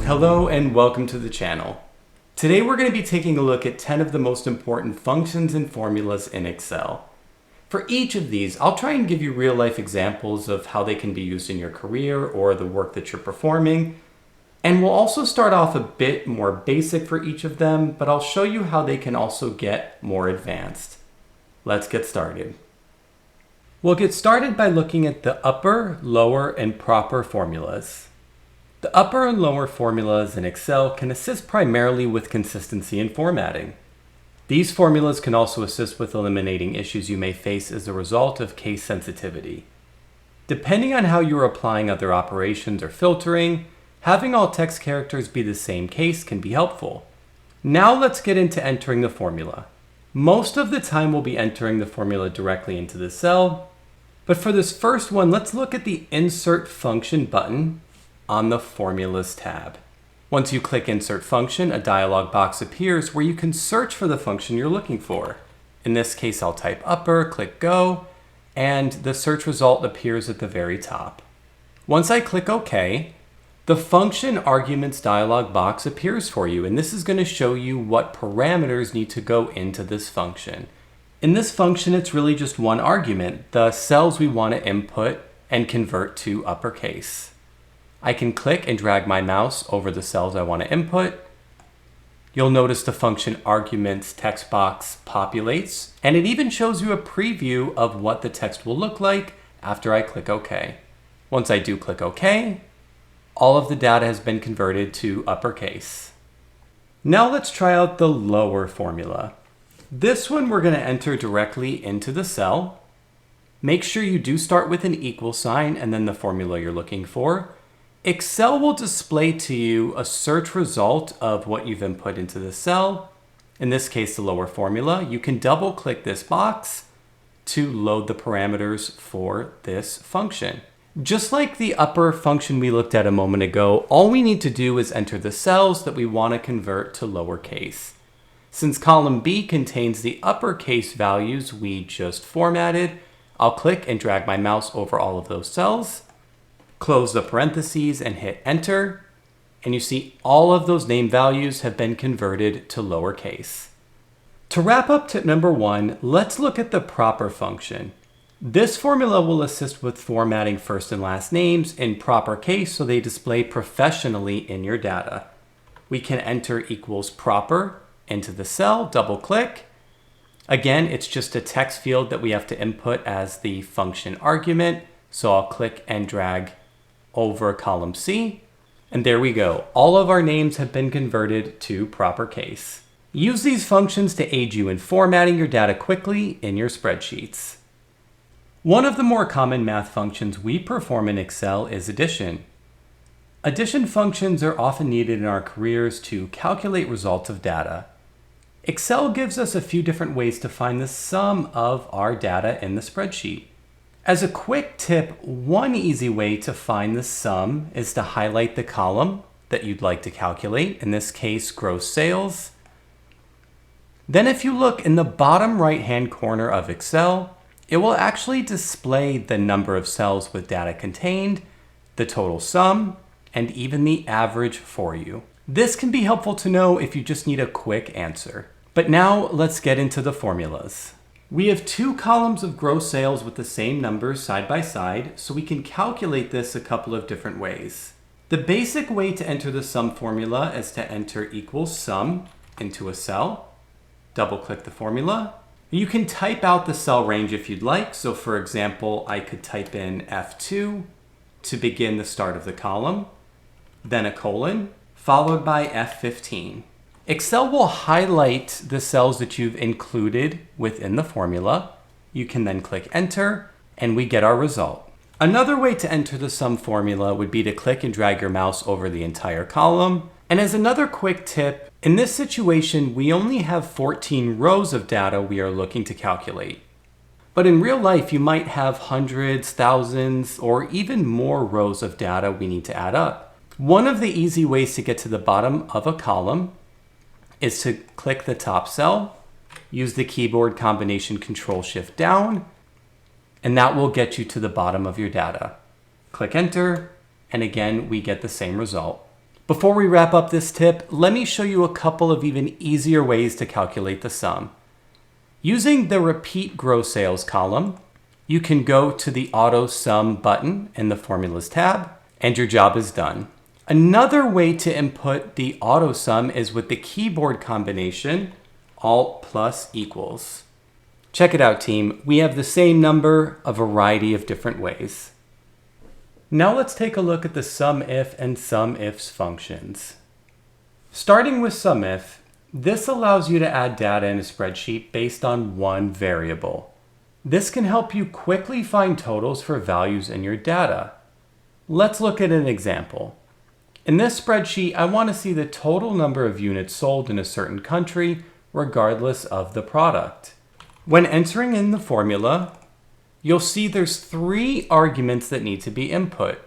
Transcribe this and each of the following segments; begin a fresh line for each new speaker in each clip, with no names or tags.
Hello and welcome to the channel. Today we're going to be taking a look at 10 of the most important functions and formulas in Excel. For each of these, I'll try and give you real-life examples of how they can be used in your career or the work that you're performing. And we'll also start off a bit more basic for each of them, but I'll show you how they can also get more advanced. Let's get started. We'll get started by looking at the upper, lower, and proper formulas. The upper and lower formulas in Excel can assist primarily with consistency and formatting. These formulas can also assist with eliminating issues you may face as a result of case sensitivity. Depending on how you're applying other operations or filtering, having all text characters be the same case can be helpful. Now let's get into entering the formula. Most of the time we'll be entering the formula directly into the cell, but for this first one, let's look at the Insert Function button on the Formulas tab. Once you click Insert Function, a dialog box appears where you can search for the function you're looking for. In this case, I'll type upper, click Go, and the search result appears at the very top. Once I click OK, the Function Arguments dialog box appears for you, and this is going to show you what parameters need to go into this function. In this function, it's really just one argument, the cells we want to input and convert to uppercase. I can click and drag my mouse over the cells I want to input. You'll notice the function arguments text box populates, and it even shows you a preview of what the text will look like after I click OK. Once I do click OK, all of the data has been converted to uppercase. Now let's try out the lower formula. This one we're going to enter directly into the cell. Make sure you do start with an equal sign and then the formula you're looking for. Excel will display to you a search result of what you've input into the cell. In this case, the lower formula. You can double click this box to load the parameters for this function. Just like the upper function we looked at a moment ago, all we need to do is enter the cells that we want to convert to lowercase. Since column B contains the uppercase values we just formatted, I'll click and drag my mouse over all of those cells. Close the parentheses and hit enter, and you see all of those name values have been converted to lowercase. To wrap up tip number 1, let's look at the proper function. This formula will assist with formatting first and last names in proper case so they display professionally in your data. We can enter equals proper into the cell, double click. Again, it's just a text field that we have to input as the function argument, so I'll click and drag over column C, and there we go. All of our names have been converted to proper case. Use these functions to aid you in formatting your data quickly in your spreadsheets. One of the more common math functions we perform in Excel is addition. Addition functions are often needed in our careers to calculate results of data. Excel gives us a few different ways to find the sum of our data in the spreadsheet. As a quick tip, one easy way to find the sum is to highlight the column that you'd like to calculate, in this case, gross sales. Then if you look in the bottom right-hand corner of Excel, it will actually display the number of cells with data contained, the total sum, and even the average for you. This can be helpful to know if you just need a quick answer. But now let's get into the formulas. We have two columns of gross sales with the same numbers side by side, so we can calculate this a couple of different ways. The basic way to enter the sum formula is to enter equals sum into a cell, double click the formula. You can type out the cell range if you'd like, so for example, I could type in F2 to begin the start of the column, then a colon, followed by F15. Excel will highlight the cells that you've included within the formula. You can then click enter, and we get our result. Another way to enter the sum formula would be to click and drag your mouse over the entire column. And as another quick tip, in this situation, we only have 14 rows of data we are looking to calculate. But in real life, you might have hundreds, thousands, or even more rows of data we need to add up. One of the easy ways to get to the bottom of a column is to click the top cell, use the keyboard combination Control-Shift down, and that will get you to the bottom of your data. Click enter, and again, we get the same result. Before we wrap up this tip, let me show you a couple of even easier ways to calculate the sum. Using the Repeat Gross Sales column, you can go to the AutoSum button in the Formulas tab, and your job is done. Another way to input the AutoSum is with the keyboard combination Alt plus equals. Check it out, team. We have the same number a variety of different ways. Now let's take a look at the SUMIF and SUMIFS functions. Starting with SUMIF, this allows you to add data in a spreadsheet based on one variable. This can help you quickly find totals for values in your data. Let's look at an example. In this spreadsheet, I want to see the total number of units sold in a certain country, regardless of the product. When entering in the formula, you'll see there's 3 arguments that need to be input.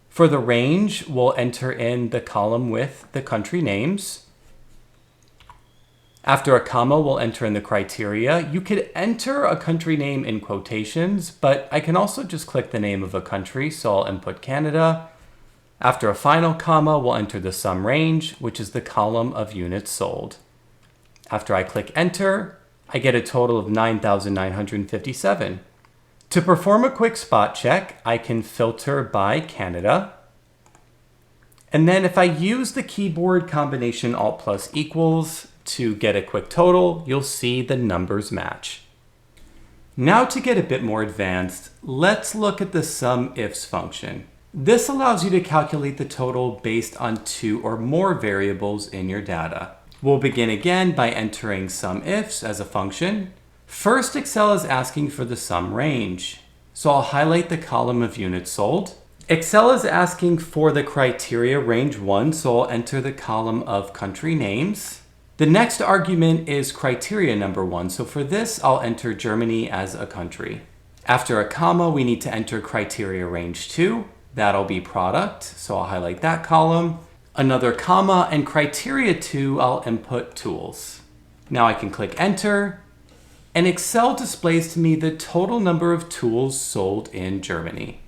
For the range, we'll enter in the column with the country names. After a comma, we'll enter in the criteria. You could enter a country name in quotations, but I can also just click the name of a country, so I'll input Canada. After a final comma, we'll enter the sum range, which is the column of units sold. After I click enter, I get a total of 9,957. To perform a quick spot check, I can filter by Canada. And then if I use the keyboard combination Alt plus equals to get a quick total, you'll see the numbers match. Now to get a bit more advanced, let's look at the SUMIFS function. This allows you to calculate the total based on 2 or more variables in your data. We'll begin again by entering SUMIFS as a function. First, Excel is asking for the sum range, so I'll highlight the column of units sold. Excel is asking for the criteria range 1, so I'll enter the column of country names. The next argument is criteria number 1, so for this I'll enter Germany as a country. After a comma, we need to enter criteria range 2. That'll be product, so I'll highlight that column. Another comma, and criteria 2, I'll input tools. Now I can click enter, and Excel displays to me the total number of tools sold in Germany.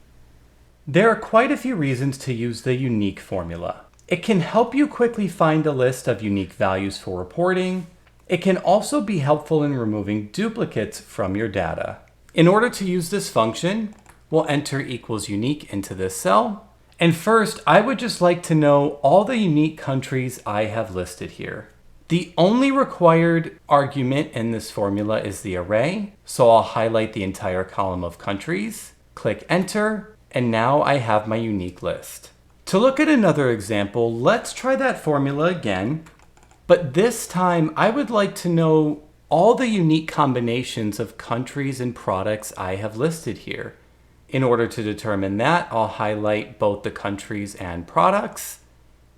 There are quite a few reasons to use the unique formula. It can help you quickly find a list of unique values for reporting. It can also be helpful in removing duplicates from your data. In order to use this function, we'll enter equals unique into this cell. And first, I would just like to know all the unique countries I have listed here. The only required argument in this formula is the array, so I'll highlight the entire column of countries, click enter, and now I have my unique list. To look at another example, let's try that formula again, but this time I would like to know all the unique combinations of countries and products I have listed here. In order to determine that, I'll highlight both the countries and products,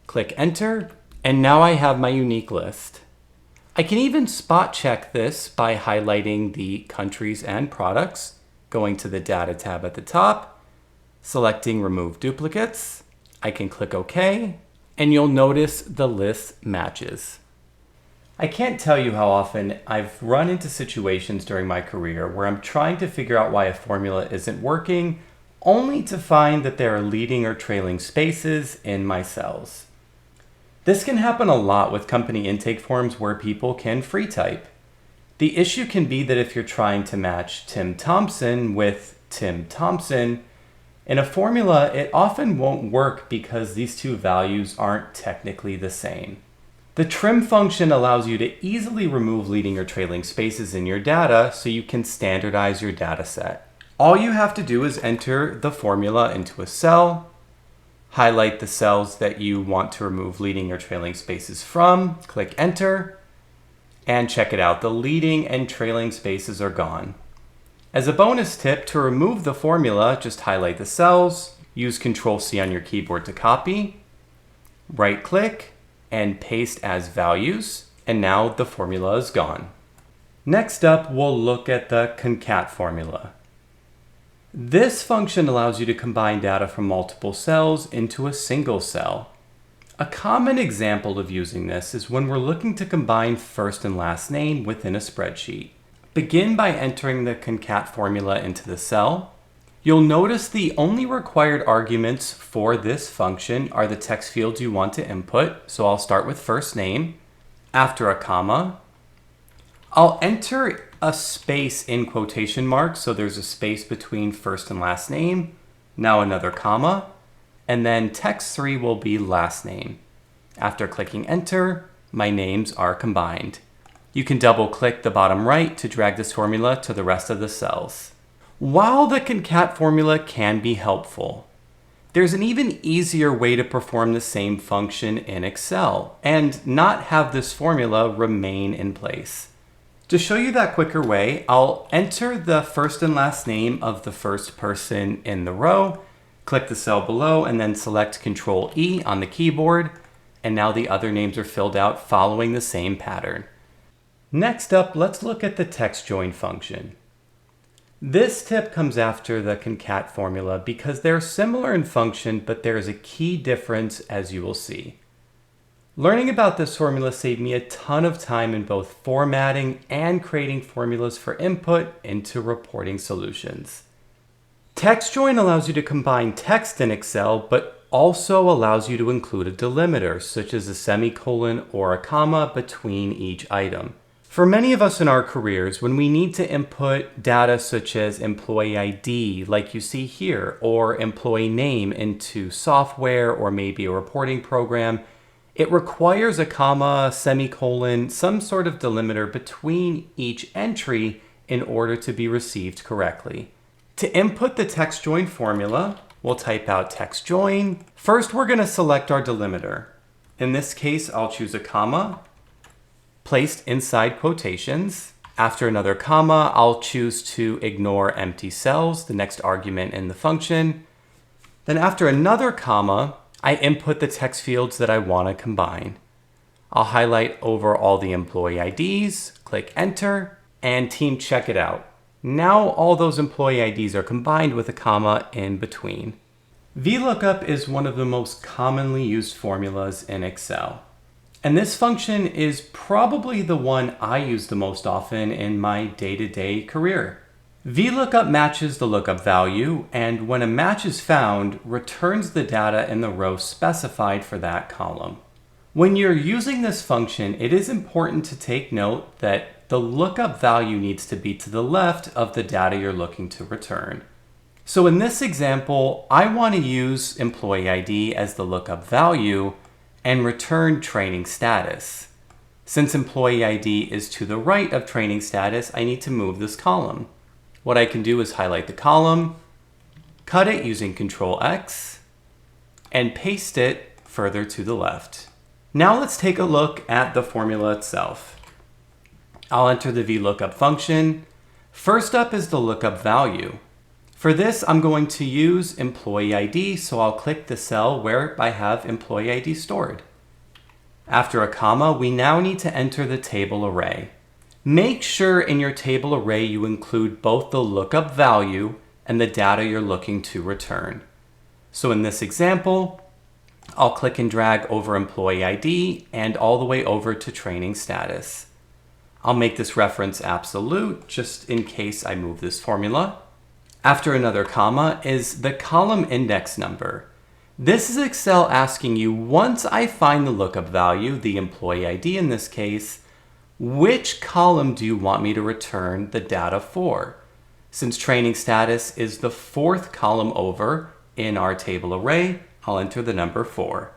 click enter, and now I have my unique list. I can even spot check this by highlighting the countries and products, going to the Data tab at the top, selecting Remove Duplicates. I can click OK, and you'll notice the list matches. I can't tell you how often I've run into situations during my career where I'm trying to figure out why a formula isn't working, only to find that there are leading or trailing spaces in my cells. This can happen a lot with company intake forms where people can free type. The issue can be that if you're trying to match Tim Thompson with Tim Thompson, in a formula, it often won't work because these two values aren't technically the same. The trim function allows you to easily remove leading or trailing spaces in your data so you can standardize your data set. All you have to do is enter the formula into a cell, highlight the cells that you want to remove leading or trailing spaces from, click enter, and check it out. The leading and trailing spaces are gone. As a bonus tip, to remove the formula, just highlight the cells, use Ctrl+C on your keyboard to copy, right-click, and paste as values, and now the formula is gone. Next up, we'll look at the concat formula. This function allows you to combine data from multiple cells into a single cell. A common example of using this is when we're looking to combine first and last name within a spreadsheet. Begin by entering the concat formula into the cell. You'll notice the only required arguments for this function are the text fields you want to input. So I'll start with first name. After a comma, I'll enter a space in quotation marks. So there's a space between first and last name. Now another comma. And then text 3 will be last name. After clicking enter, my names are combined. You can double click the bottom right to drag this formula to the rest of the cells. While the concat formula can be helpful, there's an even easier way to perform the same function in Excel and not have this formula remain in place. To show you that quicker way, I'll enter the first and last name of the first person in the row, click the cell below, and then select Control E on the keyboard, and now the other names are filled out following the same pattern. Next up, let's look at the TEXTJOIN function. This tip comes after the concat formula because they're similar in function, but there is a key difference, as you will see. Learning about this formula saved me a ton of time in both formatting and creating formulas for input into reporting solutions. TEXTJOIN allows you to combine text in Excel, but also allows you to include a delimiter, such as a semicolon or a comma between each item. For many of us in our careers, when we need to input data such as employee ID, like you see here, or employee name into software or maybe a reporting program, it requires a comma, semicolon, some sort of delimiter between each entry in order to be received correctly. To input the TEXTJOIN formula, we'll type out TEXTJOIN. First, we're going to select our delimiter. In this case, I'll choose a comma placed inside quotations. After another comma, I'll choose to ignore empty cells, the next argument in the function. Then after another comma, I input the text fields that I want to combine. I'll highlight over all the employee IDs, click enter, and team check it out. Now all those employee IDs are combined with a comma in between. VLOOKUP is one of the most commonly used formulas in Excel. And this function is probably the one I use the most often in my day-to-day career. VLOOKUP matches the lookup value, and when a match is found, returns the data in the row specified for that column. When you're using this function, it is important to take note that the lookup value needs to be to the left of the data you're looking to return. So in this example, I want to use employee ID as the lookup value and return training status. Since employee ID is to the right of training status, I need to move this column. What I can do is highlight the column, cut it using Control X, and paste it further to the left. Now let's take a look at the formula itself. I'll enter the VLOOKUP function. First up is the lookup value. For this, I'm going to use employee ID, so I'll click the cell where I have employee ID stored. After a comma, we now need to enter the table array. Make sure in your table array you include both the lookup value and the data you're looking to return. So in this example, I'll click and drag over employee ID and all the way over to training status. I'll make this reference absolute just in case I move this formula. After another comma is the column index number. This is Excel asking you, once I find the lookup value, the employee ID in this case, which column do you want me to return the data for? Since training status is the fourth column over in our table array, I'll enter the number 4.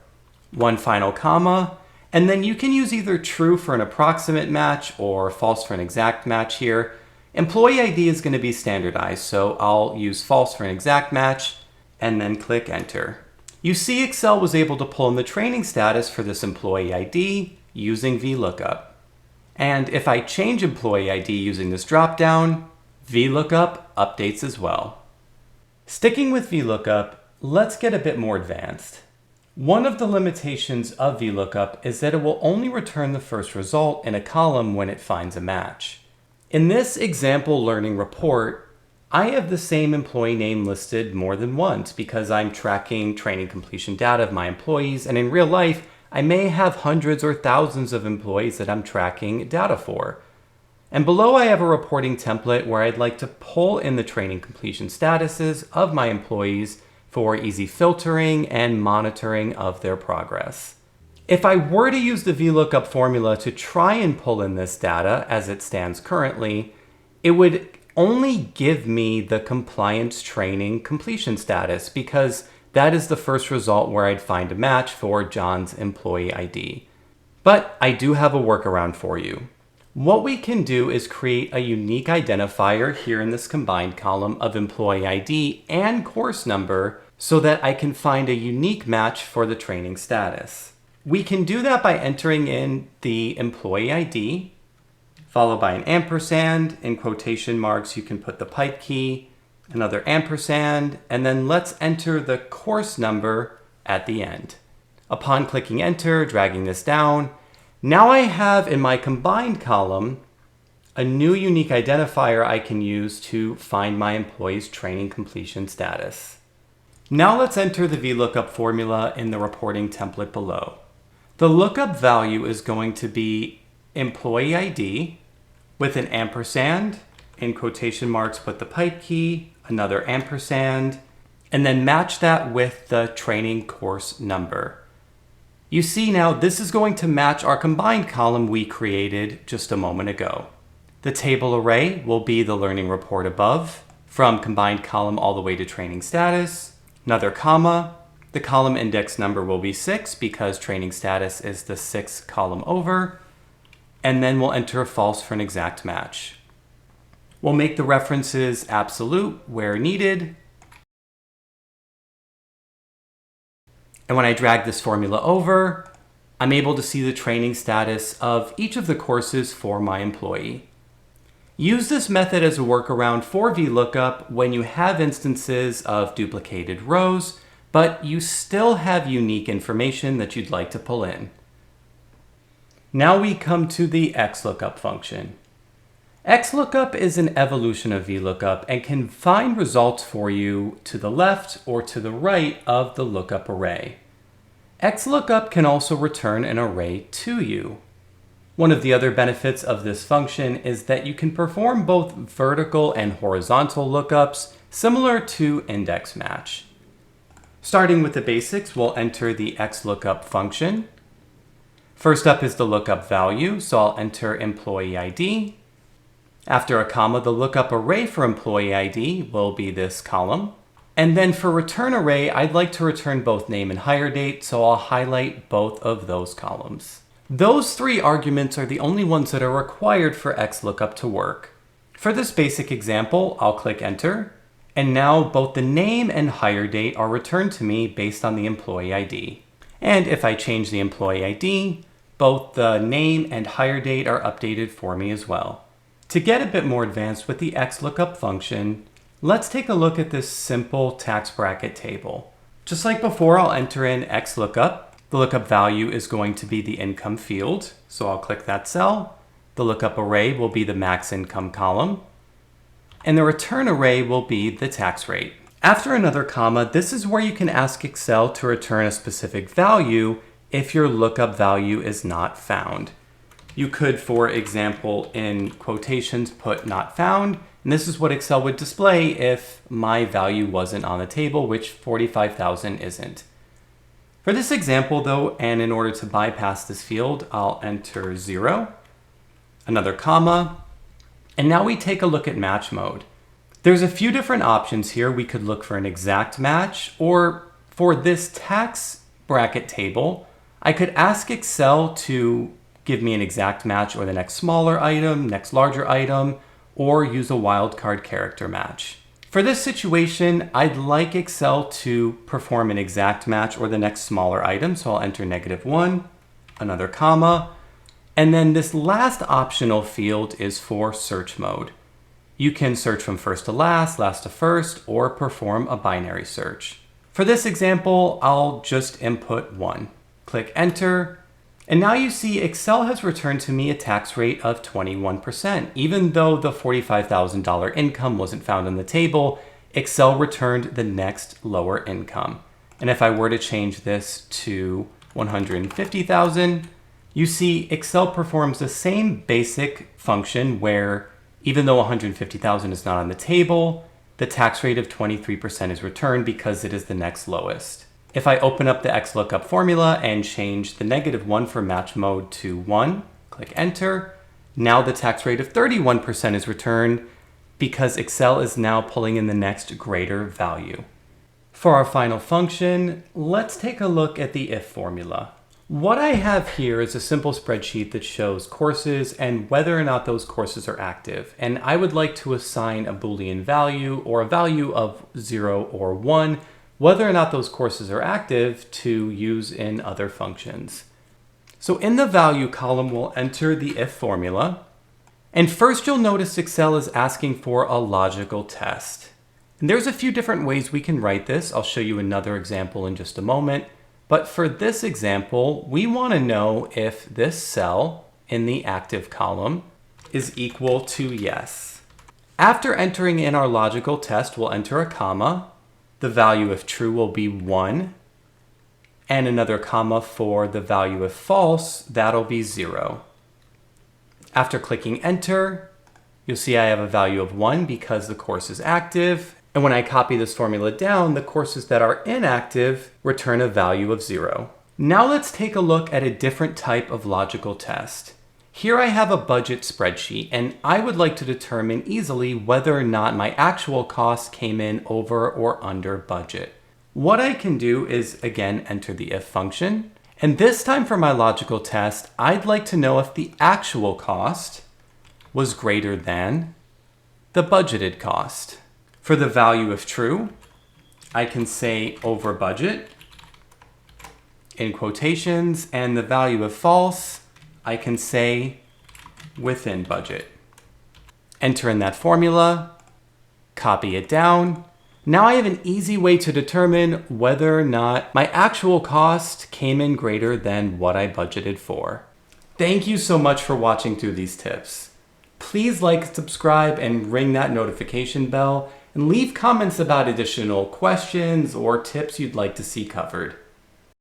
One final comma, and then you can use either true for an approximate match or false for an exact match here. Employee ID is going to be standardized, so I'll use false for an exact match and then click enter. You see Excel was able to pull in the training status for this employee ID using VLOOKUP. And if I change employee ID using this dropdown, VLOOKUP updates as well. Sticking with VLOOKUP, let's get a bit more advanced. One of the limitations of VLOOKUP is that it will only return the first result in a column when it finds a match. In this example learning report, I have the same employee name listed more than once because I'm tracking training completion data of my employees, and in real life, I may have hundreds or thousands of employees that I'm tracking data for. And below I have a reporting template where I'd like to pull in the training completion statuses of my employees for easy filtering and monitoring of their progress. If I were to use the VLOOKUP formula to try and pull in this data as it stands currently, it would only give me the compliance training completion status because that is the first result where I'd find a match for John's employee ID. But I do have a workaround for you. What we can do is create a unique identifier here in this combined column of employee ID and course number so that I can find a unique match for the training status. We can do that by entering in the employee ID, followed by an ampersand. In quotation marks, you can put the pipe key, another ampersand, and then let's enter the course number at the end. Upon clicking enter, dragging this down, now I have in my combined column a new unique identifier I can use to find my employee's training completion status. Now let's enter the VLOOKUP formula in the reporting template below. The lookup value is going to be employee ID with an ampersand, in quotation marks put the pipe key, another ampersand, and then match that with the training course number. You see now this is going to match our combined column we created just a moment ago. The table array will be the learning report above, from combined column all the way to training status, another comma. The column index number will be 6 because training status is the 6th column over, and then we'll enter false for an exact match. We'll make the references absolute where needed. And when I drag this formula over, I'm able to see the training status of each of the courses for my employee. Use this method as a workaround for VLOOKUP when you have instances of duplicated rows, but you still have unique information that you'd like to pull in. Now we come to the XLOOKUP function. XLOOKUP is an evolution of VLOOKUP and can find results for you to the left or to the right of the lookup array. XLOOKUP can also return an array to you. One of the other benefits of this function is that you can perform both vertical and horizontal lookups similar to index match. Starting with the basics, we'll enter the XLOOKUP function. First up is the lookup value, so I'll enter employee ID. After a comma, the lookup array for employee ID will be this column. And then for return array, I'd like to return both name and hire date, so I'll highlight both of those columns. Those three arguments are the only ones that are required for XLOOKUP to work. For this basic example, I'll click enter, and now both the name and hire date are returned to me based on the employee ID. And if I change the employee ID, both the name and hire date are updated for me as well. To get a bit more advanced with the XLOOKUP function, let's take a look at this simple tax bracket table. Just like before, I'll enter in XLOOKUP. The lookup value is going to be the income field, so I'll click that cell. The lookup array will be the max income column, and the return array will be the tax rate. After another comma, this is where you can ask Excel to return a specific value if your lookup value is not found. You could, for example, in quotations, put not found, and this is what Excel would display if my value wasn't on the table, which 45,000 isn't. For this example though, and in order to bypass this field, I'll enter 0, another comma, and now we take a look at match mode. There's a few different options here. We could look for an exact match, or for this tax bracket table, I could ask Excel to give me an exact match or the next smaller item, next larger item, or use a wildcard character match. For this situation, I'd like Excel to perform an exact match or the next smaller item, so I'll enter -1, another comma, and then this last optional field is for search mode. You can search from first to last to first, or perform a binary search. For this example, I'll just input 1. Click enter, and now you see Excel has returned to me a tax rate of 21%. Even though the $45,000 income wasn't found in the table, Excel returned the next lower income. And if I were to change this to 150,000, You see, Excel performs the same basic function where, even though 150,000 is not on the table, the tax rate of 23% is returned because it is the next lowest. If I open up the XLOOKUP formula and change the -1 for match mode to 1, click enter, now the tax rate of 31% is returned because Excel is now pulling in the next greater value. For our final function, let's take a look at the if formula. What I have here is a simple spreadsheet that shows courses and whether or not those courses are active. And I would like to assign a Boolean value or a value of 0 or 1, whether or not those courses are active to use in other functions. So in the value column, we'll enter the if formula. And first you'll notice Excel is asking for a logical test. And there's a few different ways we can write this. I'll show you another example in just a moment. But for this example, we want to know if this cell in the active column is equal to yes. After entering in our logical test, we'll enter a comma. The value if true will be 1. And another comma for the value if false, that'll be 0. After clicking enter, you'll see I have a value of 1 because the course is active. And when I copy this formula down, the courses that are inactive return a value of 0. Now let's take a look at a different type of logical test. Here I have a budget spreadsheet, and I would like to determine easily whether or not my actual cost came in over or under budget. What I can do is, again, enter the if function. And this time for my logical test, I'd like to know if the actual cost was greater than the budgeted cost. For the value if true, I can say over budget in quotations, and the value if false, I can say within budget. Enter in that formula, copy it down. Now I have an easy way to determine whether or not my actual cost came in greater than what I budgeted for. Thank you so much for watching through these tips. Please like, subscribe, and ring that notification bell, and leave comments about additional questions or tips you'd like to see covered.